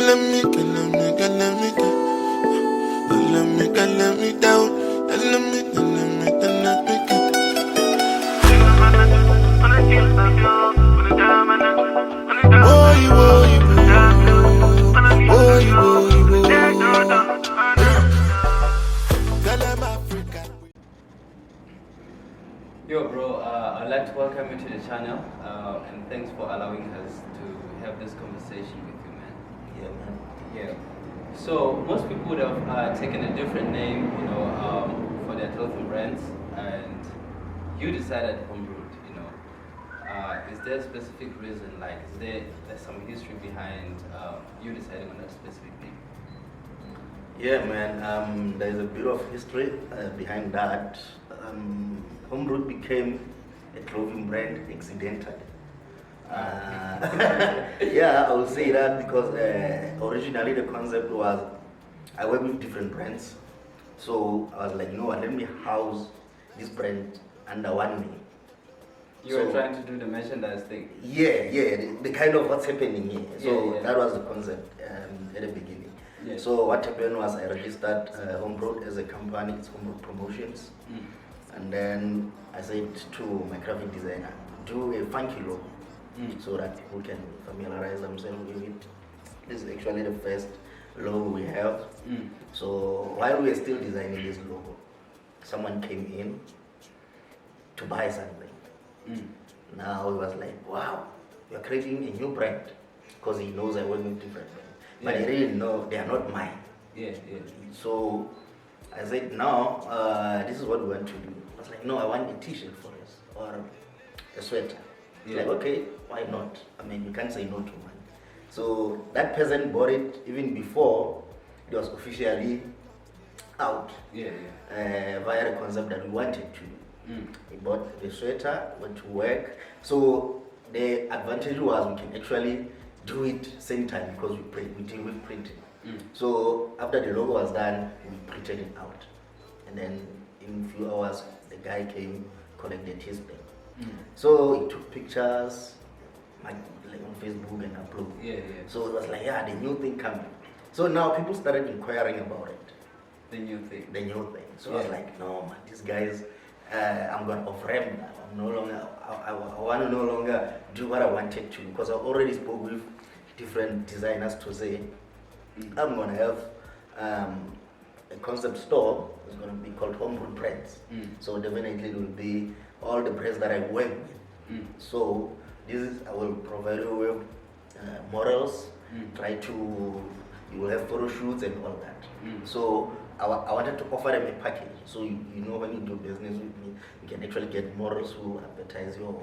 Yo bro, I'd like to welcome you to the channel and thanks for allowing us to have this conversation with you, man. Yeah, man. Yeah. So most people would have taken a different name, for their clothing brands, and you decided Home Brewed, Is there a specific reason, like is there's some history behind you deciding on that specific name? Yeah, man. There's a bit of history behind that. Home Brewed became a clothing brand accidentally. Yeah, I would say that because originally the concept was I work with different brands, so I was like, you know what, let me house this brand under one name. You were trying to do the merchandise thing. Yeah, the kind of what's happening here. So yeah. that was the concept at the beginning. Yeah. So what happened was I registered Home Brewed as a company, it's Home Brewed Promotions. And then I said to my graphic designer, do a funky logo so that people can familiarize themselves with it. This is actually the first logo we have. So while we were still designing this logo, someone came in to buy something. Now he was like, wow, you're creating a new brand, because he knows I work with different brands. But he didn't know they are not mine. Yeah. So I said, no, this is what we want to do. I was like, no, I want a t-shirt for us, or a sweater. Like, okay, why not? I mean, you can't say no to one. So that person bought it even before it was officially out via the concept that we wanted to. He bought the sweater, went to work. So the advantage was we can actually do it same time because we deal with printing. So after the logo was done, we printed it out, and then in a few hours the guy came, collected his thing. So he took pictures like on Facebook and upload. So it was like, the new thing coming. So now people started inquiring about it. The new thing. So I was like, no man, these guys, I'm gonna off ramp now. I'm no longer. I want to no longer do what I wanted to, because I already spoke with different designers to say I'm gonna have a concept store. It's gonna be called Home Brewed Brands. So definitely it will be all the brands that I work with. So I will provide you with models. You will have photo shoots and all that. So I wanted to offer them a package. So you know, when you do business with me, you can actually get models who advertise your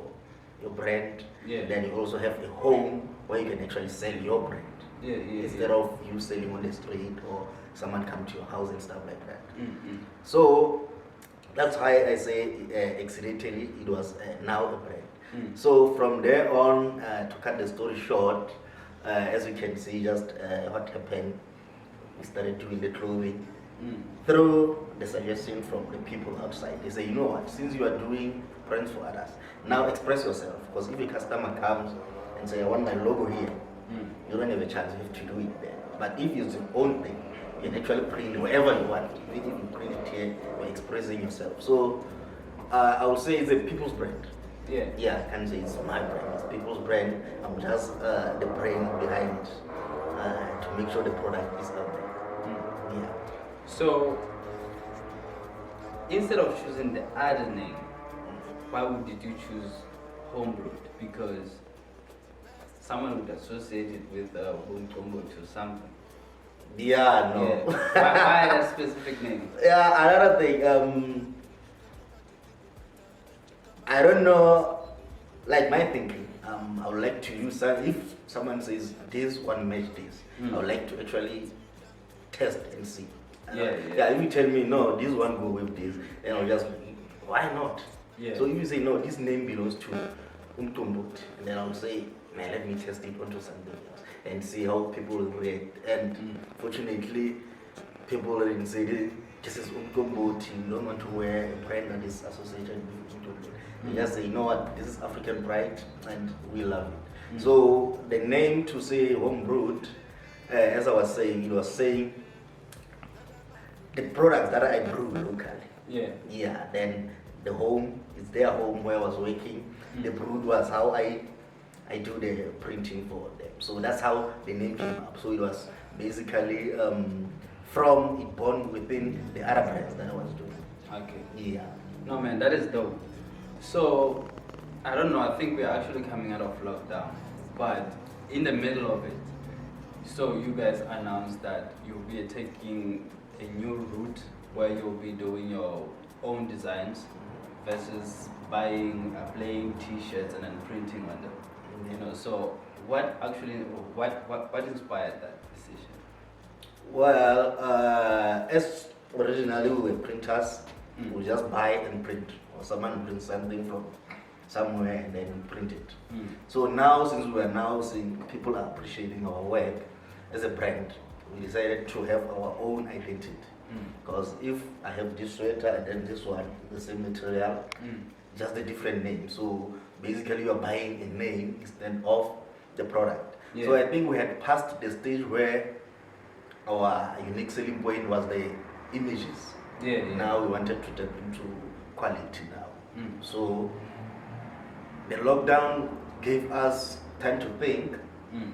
brand. Then you also have a home where you can actually sell your brand. Instead of you selling on the street or someone come to your house and stuff like that. So that's why I say accidentally it was now a brand. So from there on, to cut the story short, as you can see, just what happened, we started doing the clothing through the suggestion from the people outside. They say, you know what, since you are doing brands for others, now express yourself. Because if a customer comes and say, I want my logo here, you don't have a chance, you have to do it there. But if it's your own thing, you can actually print wherever you want. Even if you print it here, you're expressing yourself. So I would say it's a people's brand. I can't say it's my brand, it's people's brand. I'm just the brain behind to make sure the product is out there. So instead of choosing the other name, why did you choose Home Brewed? Because someone would associate it with Home Brewed to something. Why that specific name? Another thing, I don't know, like my thinking, I would like to use if someone says this one match this, I would like to actually test and see. If you tell me no, this one go with this, then I'll just, why not? So if you say no, this name belongs to Umtumbut, and then I'll say, man, let me test it onto something else and see how people react. And fortunately, people didn't say this is Umtumbut, you don't want to wear a brand that is associated with Umtumbut. They just say, you know what, this is African pride and we love it. So the name to say Home Brewed as I was saying, it was saying the products that I brew locally. Yeah. Yeah, then the home is their home where I was working. The brood was how I do the printing for them. So that's how the name came up. So it was basically from it born within the other brands that I was doing. Okay. Yeah. No man, that is dope. So I don't know, I think we're actually coming out of lockdown, but in the middle of it, so you guys announced that you'll be taking a new route where you'll be doing your own designs versus buying plain t-shirts and then printing on them. You know, so what inspired that decision? Well, as originally we were printers, we just buy and print, or someone prints something from somewhere and then we print it. So now, since we are now seeing people are appreciating our work as a brand, we decided to have our own identity. Because if I have this sweater and then this one, the same material, just a different name. So basically you are buying a name instead of the product. Yeah. So I think we had passed the stage where our unique selling point was the images. Yeah. Now we wanted to tap into quality now. So the lockdown gave us time to think,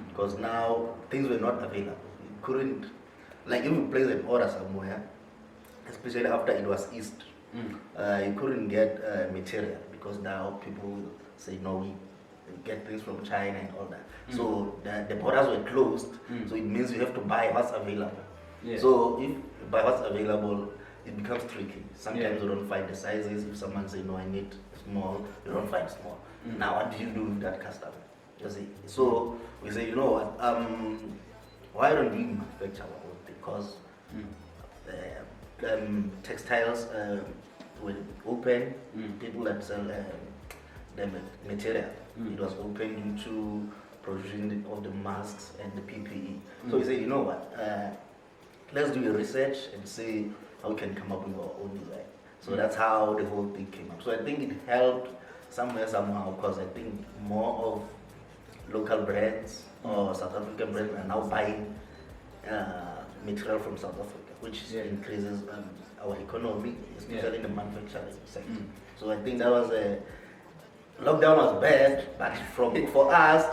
because now things were not available. You couldn't, like if you place an order somewhere, especially after it was East, you couldn't get material because now people will say no, we get things from China and all that. So the borders were closed, so it means you have to buy what's available. Yeah. So if you buy what's available, it becomes tricky. Sometimes you don't find the sizes. If someone say no, I need small, you don't find small. Now what do you do with that customer? You see. So we say, you know what? Why don't we manufacture our own? Because textiles will open. People that sell the material, it was open due to provision of the masks and the PPE. So we say, you know what? Let's do a research and see how we can come up with our own design. So that's how the whole thing came up. So I think it helped somewhere, somehow, because I think more of local brands or South African brands are now buying material from South Africa, which increases our economy, especially in the manufacturing sector. So I think that was lockdown was bad, but for us,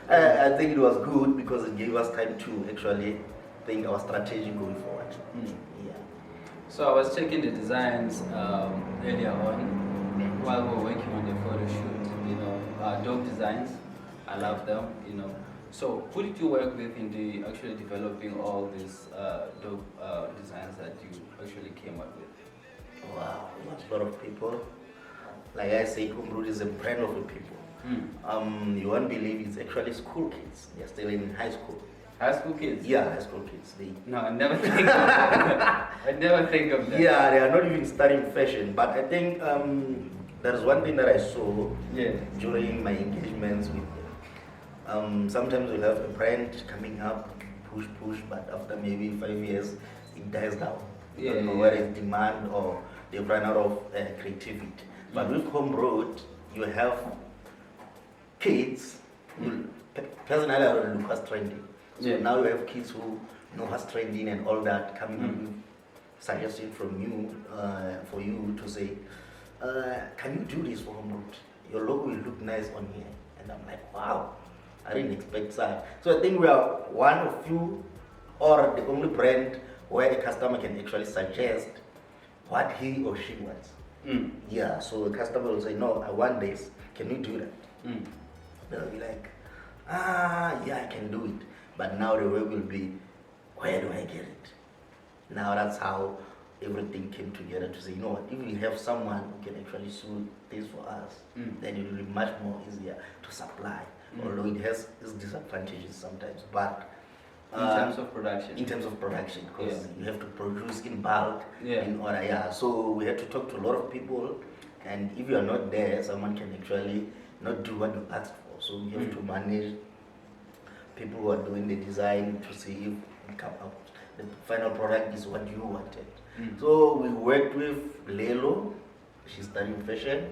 I think it was good because it gave us time to actually think our strategy going forward. Yeah. So I was checking the designs earlier on while we were working on the photo shoot. You know, dope designs. I love them. You know. So who did you work with in actually developing all these dope designs that you actually came up with? Wow, a lot of people. Like I say, Home Brewed is a brand of the people. You won't believe it's actually school kids. They're still in high school. High school kids? Yeah, high school kids. No, I never think of that. I never think of that. Yeah, they are not even studying fashion. But I think there's one thing that I saw during my engagements with them. Sometimes we'll have a brand coming up, push, but after maybe 5 years, it dies down. You don't know where is demand or they've run out of creativity. But with Home Brewed, you have kids who personally I don't know what's trending. So now you have kids who know what's trending and all that coming up with suggestion from you for you to say, can you do this for Home Brewed? Your logo will look nice on here. And I'm like, wow, I didn't expect that. So I think we are one of few or the only brand where a customer can actually suggest what he or she wants. Yeah, so a customer will say, no, I want this. Can you do that? They'll be like, yeah, I can do it. But now the work will be, where do I get it? Now that's how everything came together to say, you know what, if we have someone who can actually suit this for us, then it will be much more easier to supply. Although it has its disadvantages sometimes, but in terms of production. In terms of production, because you have to produce in bulk in order. So we had to talk to a lot of people, and if you are not there, someone can actually not do what you asked for. So we have to manage people who are doing the design to see if it come out. The final product is what you wanted. So we worked with Lelo. She's studying fashion.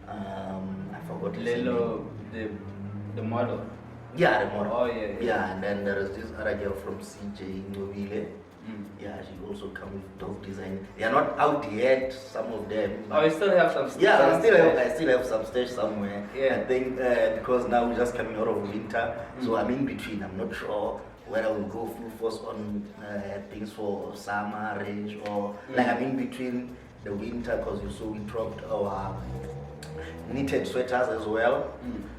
I forgot his Lelo, name. the model. Yeah, the model. Oh, yeah. Yeah, and then there is this other girl from CJ Nobile. Mm. Yeah, she also come with dope design. They are not out yet, some of them. Oh, you still have some Yeah, some I still have some stage somewhere. Yeah. I think because now we're just coming out of winter, so I'm in between. I'm not sure whether we'll go full force on things for summer range or like I'm in between the winter because you saw we dropped our knitted sweaters as well.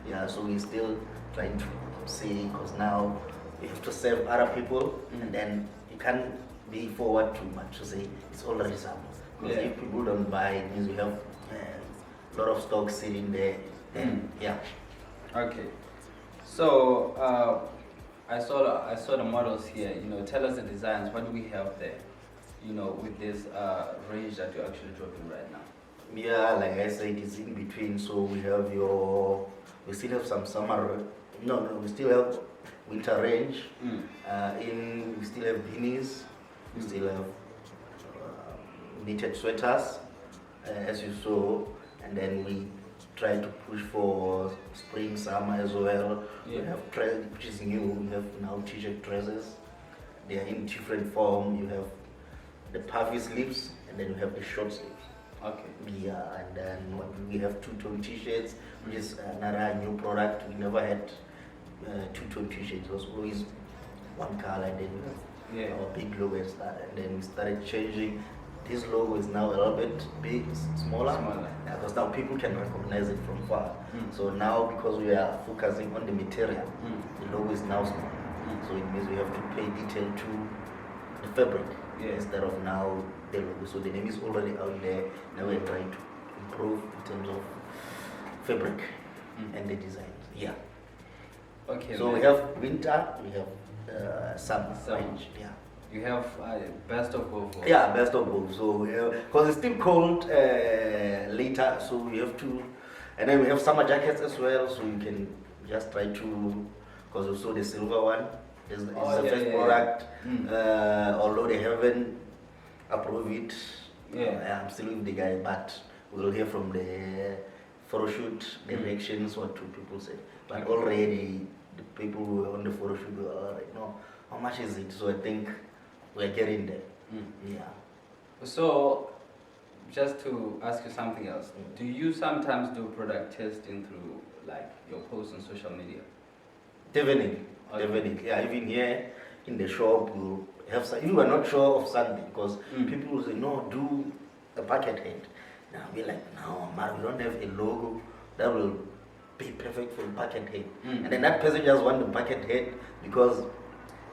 Yeah, so we're still trying to see because now we have to serve other people and then you can't be forward too much to say it's already summer. Because if people don't buy, it means we have a lot of stock sitting there. Then yeah. Okay. So I saw the models here. You know, tell us the designs. What do we have there? You know, with this range that you're actually dropping right now. Yeah, like I said, it's in between. So we have we still have some summer. No, we still have winter range. We still have beanies. We still have knitted sweaters, as you saw, and then we try to push for spring, summer as well. Yeah. We have which is new. We have now t-shirt dresses. They are in different form. You have the puffy sleeves, and then you have the short sleeves. Okay. Yeah, and then we have two-tone t-shirts, which is another new product. We never had two-tone t-shirts. It was always one color, and then we have our big logo and stuff. And then we started changing. This logo is now a little bit smaller. Yeah, because now people can recognize it from far. So now, because we are focusing on the material, the logo is now small. So it means we have to pay detail to the fabric instead of now the logo. So the name is already out there. Now we're trying to improve in terms of fabric and the designs. Yeah. Okay. So we have winter, we have summer range. Yeah. You have best of both. Yeah, best of both. So because it's still cold later, so we have to, and then we have summer jackets as well. So you can just try to, because you saw the silver one is the first product. Although they haven't approved it, I'm still with the guy, but we'll hear from the photo shoot the reactions what two people said. But already the people who were on the photo shoot were like, no, how much is it? So I think we're getting there. Yeah. So, just to ask you something else, do you sometimes do product testing through like your posts on social media? Definitely. Yeah, even here in the shop, we'll have some, if you are not sure of something, because people will say, no, do a bucket head. Now we're like, no, man, we don't have a logo that will be perfect for the bucket head. And then that person just want the bucket head because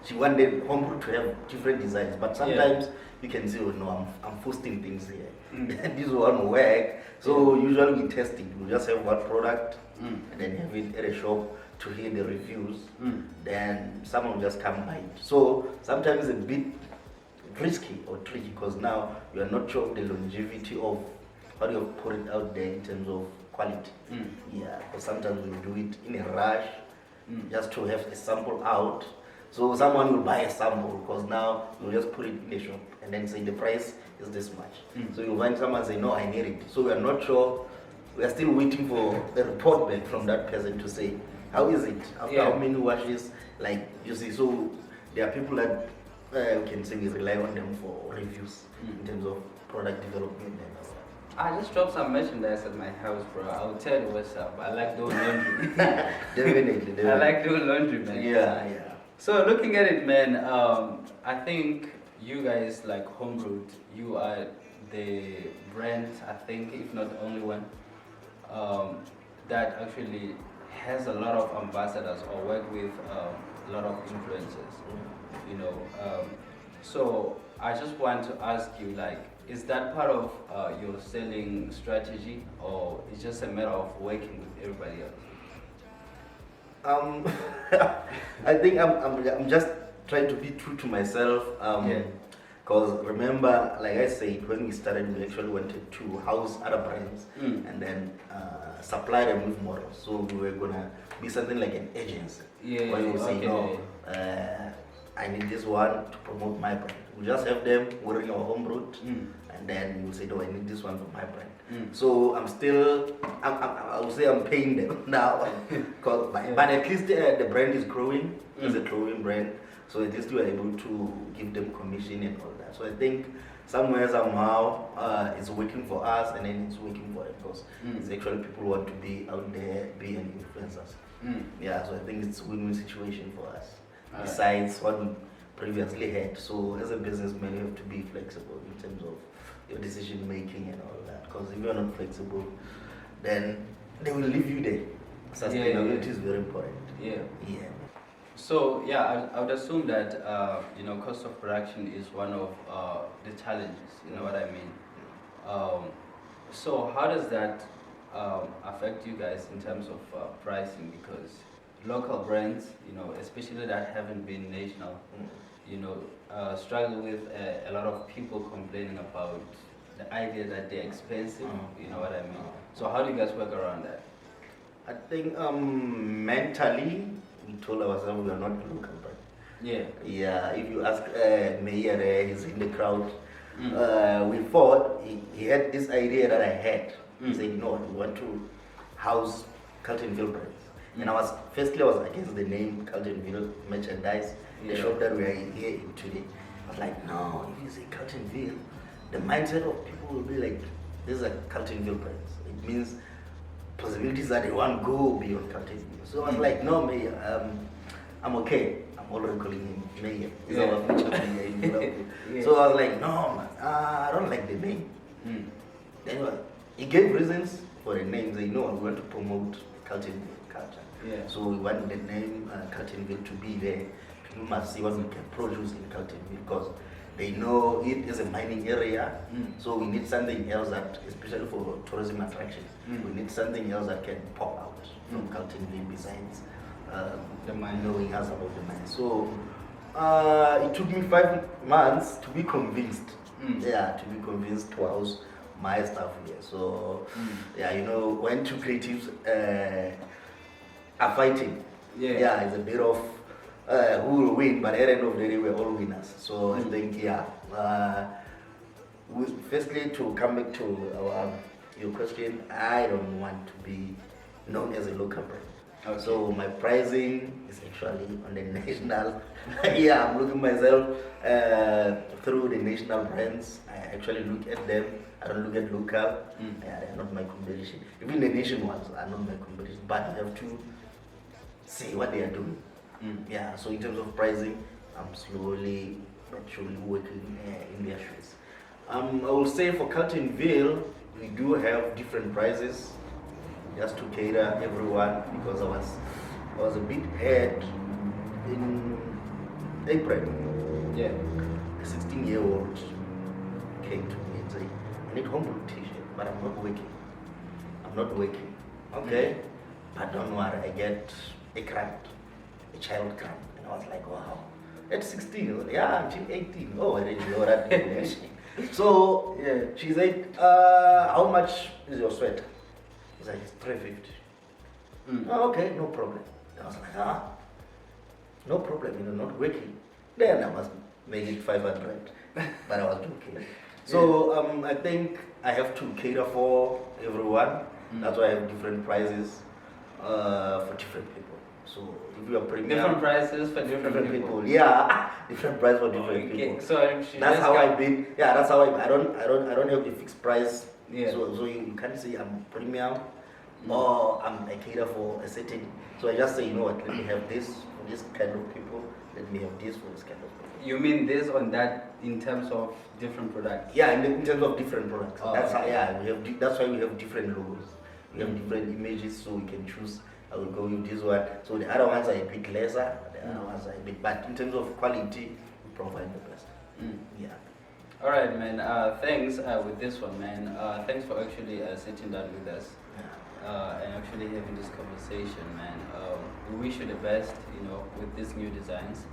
she wanted Home Brewed to have different designs, but sometimes you can say, oh no, I'm posting things here. This one will work. So usually we test it. We just have one product and then have it at a shop to hear the reviews. Then someone will just come by it. So sometimes it's a bit risky or tricky because now you are not sure of the longevity of how do you put it out there in terms of quality. Yeah, because sometimes we do it in a rush just to have a sample out. So someone will buy a sample because now you'll just put it in the shop and then say the price is this much. So you'll find someone say, no, I need it. So we are not sure. We are still waiting for the report back from that person to say, how is it? After how many washes? Like, you see, so there are people that we can say we rely on them for reviews in terms of product development and all that. I just dropped some merchandise at my house, bro. I'll tell you what's up. I like doing laundry. Definitely. I like doing laundry, man. Yeah. So looking at it, man, I think you guys like Home Brewed, you are the brand, I think, if not the only one, that actually has a lot of ambassadors or work with a lot of influencers, you know. So I just want to ask you, like, is that part of your selling strategy, or it's just a matter of working with everybody else? I think I'm just trying to be true to myself. Because remember, like I said, when we started, we actually wanted to house other brands and then supply them with models. So we were gonna be something like an agency. Where you would say, no, I need this one to promote my brand. We just have them wearing our home brewed, and then you say, no, I need this one for my brand. So I'm still, I would say I'm paying them now, but at least the brand is growing. It's a growing brand, so at least we are able to give them commission and all that. So I think somewhere, somehow, it's working for us, and then it's working for them, because it's actually people who want to be out there, being influencers. Yeah, so I think it's a win-win situation for us. Besides what we previously had. So as a businessman, you have to be flexible in terms of your decision making and all that. Because if you're not flexible, then they will leave you there. Sustainability is very important. Yeah. So I would assume that cost of production is one of the challenges. You know what I mean? So how does that affect you guys in terms of pricing? Because local brands, especially that haven't been national, struggle with a lot of people complaining about the idea that they're expensive. You know what I mean? So how do you guys work around that? I think mentally, we told ourselves we are not local brand. Yeah. If you ask Mayor, he's in the crowd. We thought he had this idea that I had. He said, we want to house Carlrtonville brands. And I was against the name Carlrtonville merchandise, the shop that we are here in today. I was like, no, if you say Carlrtonville, the mindset of people will be like, these are Carlrtonville brands. It means possibilities that they want to go beyond Carlrtonville. So I was like, no, Mayor, I'm okay. I'm already calling him Mayor. He's our future Mayor in Mohapi. So I was like, no, man, I don't like the name. Anyway, he gave reasons for the name. They know we want to promote Carlrtonville culture. So we want the name Carlrtonville to be there. People must see what we can produce in Carlrtonville, because they know it is a mining area. So we need something else that, especially for tourism attractions, we need something else that can pop out from Carlrtonville besides the mine, knowing us about the mine. So it took me 5 months to be convinced. To be convinced to house my stuff here. So when two creatives are fighting, it's a bit of who will win, but at the end of the day, we're all winners. So I think, firstly, to come back to your question, I don't want to be known as a local brand. So my pricing is actually on the national. I'm looking myself through the national brands. I actually look at them. I don't look at local. They're not my competition. Even the nation ones are not my competition. But I have to see what they are doing. So in terms of pricing, I'm slowly but surely working in their shoes. I will say for Carlrtonville, we do have different prices just to cater everyone, because I was a bit ahead in April. A 16-year-old came to me and said, I need home brewed t-shirt, but I'm not working. Okay, but don't worry, I get a grant. A child grant. And I was like, wow, at 16, until 18. Oh, I didn't know that information. So she said, how much is your sweater? He's like, it's 350. Oh, okay, no problem. And I was like, no problem, not working. Then I must make it 500. But I was joking. So I think I have to cater for everyone. That's why I have different prices for different people. So if you are premium, different prices for different people. Different price for different people. So that's how I bid. That's how I don't have the fixed price. So you can't say I'm premium or I cater for a certain. So I just say, let me have this for this kind of people. Let me have this for this kind of people. You mean this on that in terms of different products? In terms of different products. That's okay. how we have. That's why we have different logos. We have different images, so we can choose. I will go with this one. So the other ones are a bit lesser, the other ones are a bit, but in terms of quality, we provide the best. All right, man. Thanks with this one, man. Thanks for actually sitting down with us and actually having this conversation, man. We wish you the best, with these new designs.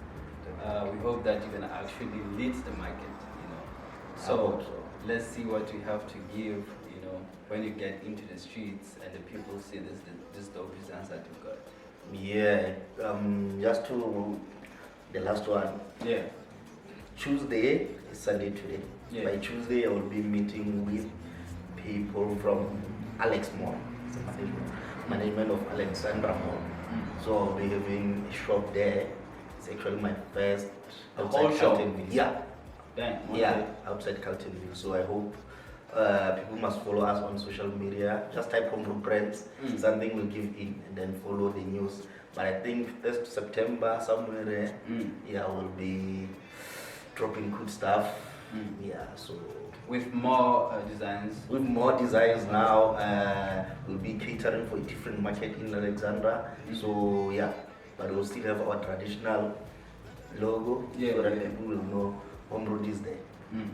We hope that you can actually lead the market, So let's see what you have to give, when you get into the streets and the people see this dope designs that you've got. Just to the last one. Yeah. Tuesday is Sunday today. Yeah. By Tuesday, I will be meeting with people from Alex Mall, it's a management of Alexandra Mall. So I'll be having a shop there. It's actually my first whole shop? Carltonville. Yeah. Dang. Yeah, outside Carltonville. So I hope people must follow us on social media. Just type Home Brewed Brands, something will give in, and then follow the news. But I think 1st September, somewhere there, yeah, we'll be dropping good stuff. Yeah, so with more designs. With more designs now, we'll be catering for a different market in Alexandra. So yeah, but we'll still have our traditional logo, so that people will know Home Brewed is there.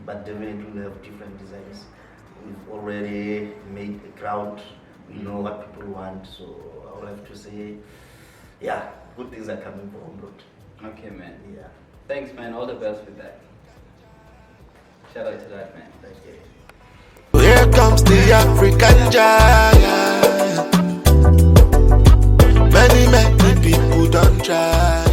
But definitely we'll have different designs. We've already made a crowd. We know what people want. So I will have to say, yeah, good things are coming for Home Brewed. Okay, man. Yeah. Thanks, man. All the best with that. Shout out to that, man. Thank you. Here comes the African giant. Many people don't try.